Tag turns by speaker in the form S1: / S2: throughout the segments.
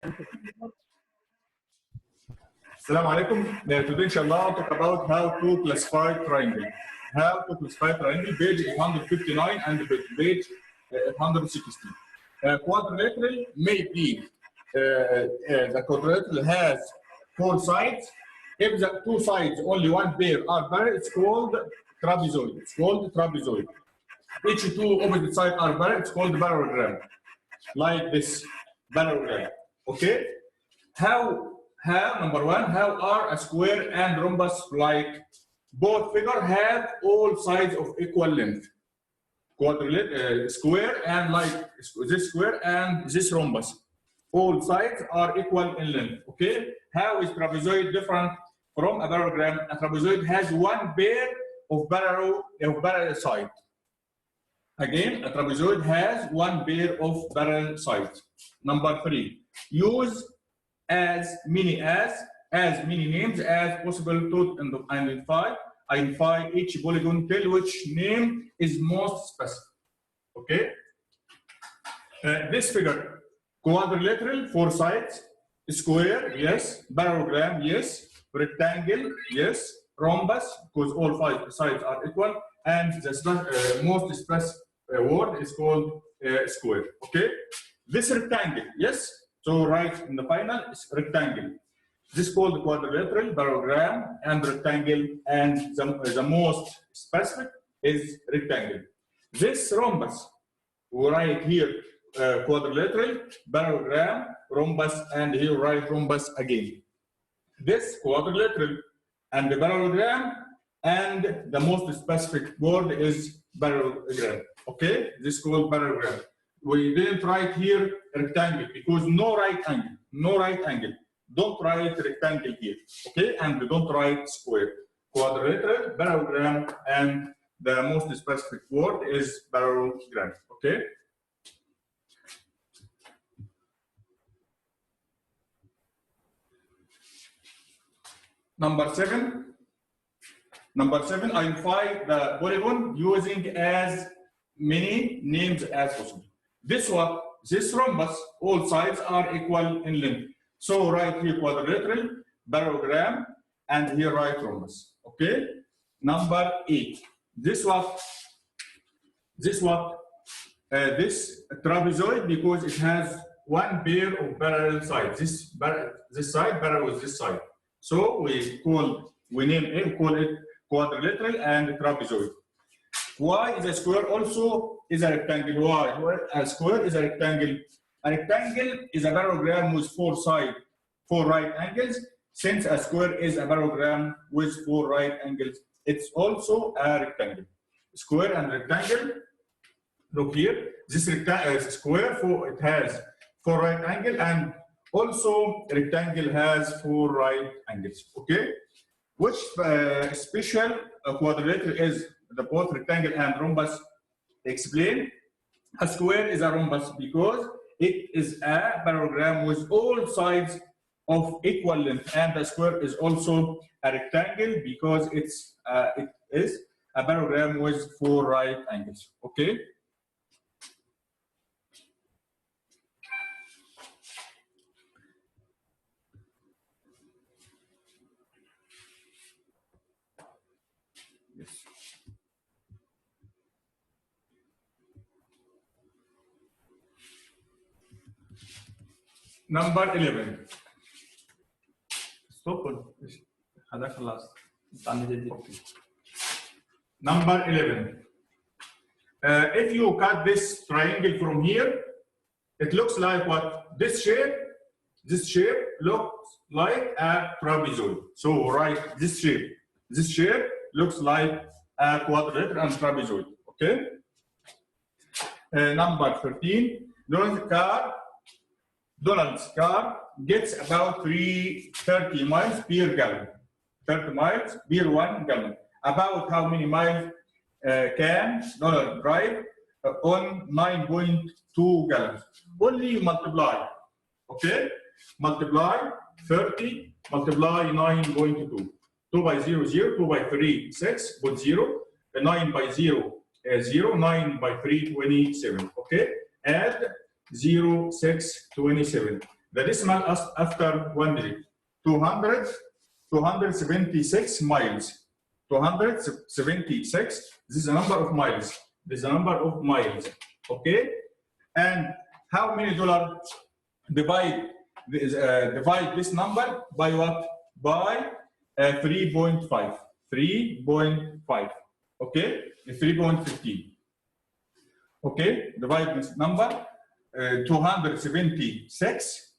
S1: Assalamu alaikum. Today, inshallah, I'll talk about how to classify triangle. How to classify triangle, page 859 and page 860. Quadrilateral may be, the quadrilateral has 4 sides. If the 2 sides, only one pair are parallel, it's called trapezoid. It's called trapezoid. Each 2 opposite sides are parallel, it's called parallelogram. Like this, parallelogram. Okay? How number 1, how are a square and rhombus like? Both figures have all sides of equal length. Quadrilateral square and like this square and this rhombus. All sides are equal in length. Okay? How is trapezoid different from a parallelogram? A trapezoid has 1 pair of parallel sides. Again, a trapezoid has 1 pair of parallel sides. Number 3, use as many names as possible to identify each polygon till which name is most specific. Okay? This figure, quadrilateral, 4 sides, square, yes, parallelogram, yes, rectangle, yes, rhombus, because all 5 sides are equal, and the most specific word is called square. Okay? This rectangle, yes. So write in the final is rectangle. This is called quadrilateral, parallelogram, and rectangle, and the most specific is rectangle. This rhombus, we write here quadrilateral, parallelogram, rhombus, and here write rhombus again. This quadrilateral and the parallelogram, and the most specific word is parallelogram. Okay, this is called parallelogram. We didn't write here rectangle because no right angle, no right angle. Don't write rectangle here, okay? And don't write square. Quadrilateral, parallelogram, and the most specific word is parallelogram, okay? Number 7, identify the polygon using as many names as possible. This rhombus, all sides are equal in length. So write here quadrilateral, parallelogram, and here write rhombus. Okay? Number 8. This trapezoid because it has 1 pair of parallel sides. This side parallel with this side. So we name it, call it quadrilateral and trapezoid. Why is a square also is a rectangle? Why? A square is a rectangle. A rectangle is a parallelogram with 4 sides, 4 right angles. Since a square is a parallelogram with 4 right angles, it's also a rectangle. Square and rectangle. Look here. This square, it has 4 right angles, and also rectangle has 4 right angles. Okay. Which special quadrilateral is? The both rectangle and rhombus explain. A square is a rhombus because it is a parallelogram with all sides of equal length, and the square is also a rectangle because it is a parallelogram with 4 right angles. Okay. Yes. Number 11.
S2: Stop.
S1: Number 11. If you cut this triangle from here, it looks like what? This shape looks like a trapezoid. So write this shape. This shape looks like a quadrilateral and trapezoid. Okay. Number 13. Donald's car gets about 30 miles per gallon. 30 miles per 1 gallon. About how many miles can Donald drive on 9.2 gallons? Only you multiply. Okay? Multiply 30, multiply 9.2. 2 by 0, 0, 2 by 3, 6, put 0, 9 by 0, 0, 9 by 3, 27. Okay? Add 0, 6, 27. The decimal after one digit. 276 miles. 276. This is the number of miles. This is the number of miles. Okay? And how many dollars? Divide this number by what? By 3.5. 3.5. Okay? 3.15. Okay? Divide this number. 276.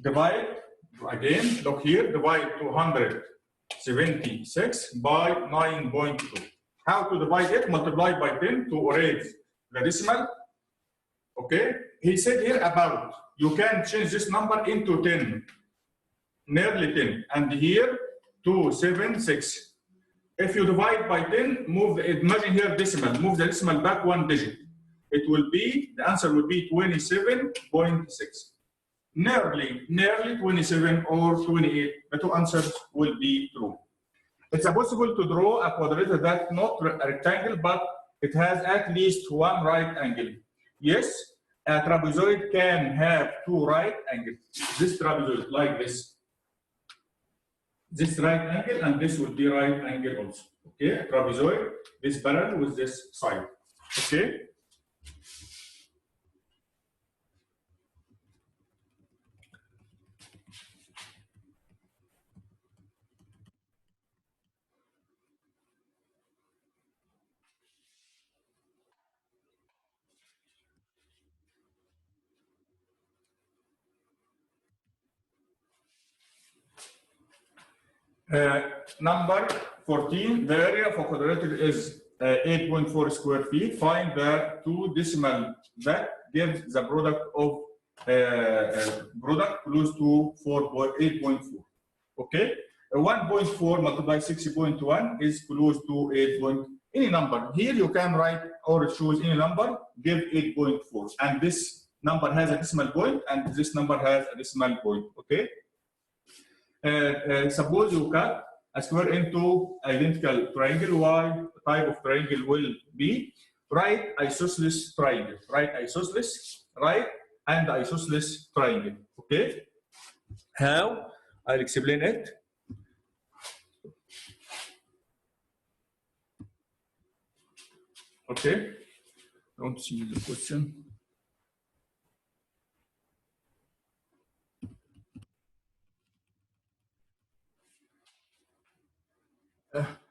S1: Divide again. Look here. Divide 276 by 9.2. How to divide it? Multiply by 10 to erase the decimal. Okay? He said here about you can change this number into 10, nearly 10, and here 276. If you divide by 10, imagine here decimal, move the decimal back one digit. It will be, the answer will be 27.6. Nearly 27 or 28. The two answers will be true. It's possible to draw a quadrilateral that's not a rectangle, but it has at least one right angle. Yes, a trapezoid can have two right angles. This trapezoid like this. This right angle and this will be right angle also. Okay, a trapezoid, this parallel with this side. Okay. Number 14, the area of a quadrilateral is 8.4 square feet. Find the two decimal that gives the product of product close to 8.4. Okay, 1.4 multiplied 60.1 is close to 8. Any number here you can write or choose any number, give 8.4, and this number has a decimal point, and this number has a decimal point. Okay. Suppose you cut a square into identical triangle. What type of triangle will be? Right isosceles triangle. Right isosceles, right, and isosceles triangle. Okay. How? I'll explain it. Okay. Don't see the question.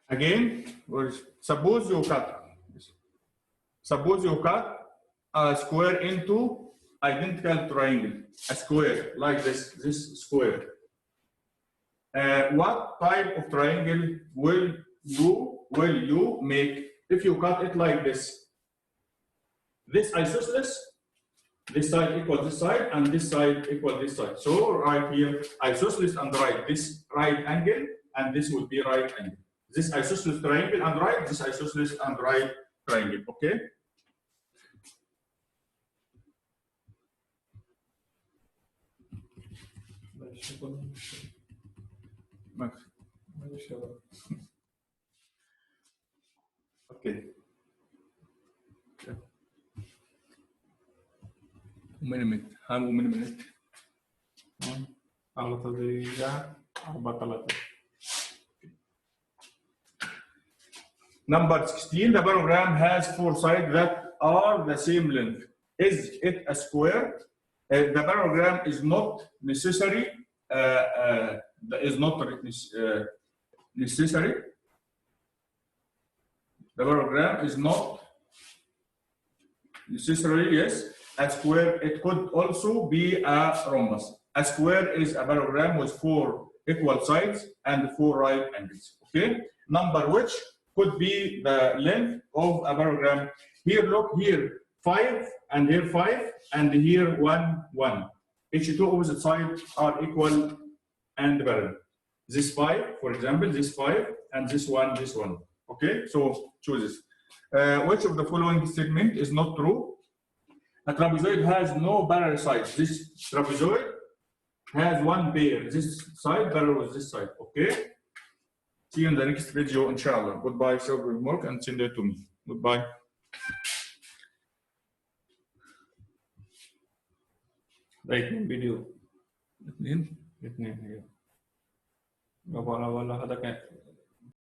S1: Again, suppose you cut a square into identical triangle. A square like this square. What type of triangle will you make if you cut it like this? This isosceles, this side equal this side, and this side equal this side. So right here, isosceles and right, this right angle, and this will be right angle. This isosceles triangle and right, this isosceles and right triangle. Okay. Okay. minute. How many minutes? 4 Number 16, the parallelogram has four sides that are the same length. Is it a square? The parallelogram is not necessary. Necessary. The parallelogram is not necessarily, yes. A square, it could also be a rhombus. A square is a parallelogram with four equal sides and four right angles. Okay? Number which could be the length of a parallelogram. Here, look here, 5, and here 5, and here 1, 1. Each two opposite sides are equal and parallel. This 5, for example, this 5, and this 1, this 1. Okay, so choose this. Which of the following statement is not true? A trapezoid has no parallel sides. This trapezoid has one pair. This side parallel with this side. Okay. See you in the next video, inshallah. Goodbye. Save your homework and send it to me. Goodbye. Like video. 2.
S2: اثنين، ايوه. ولا هذا كان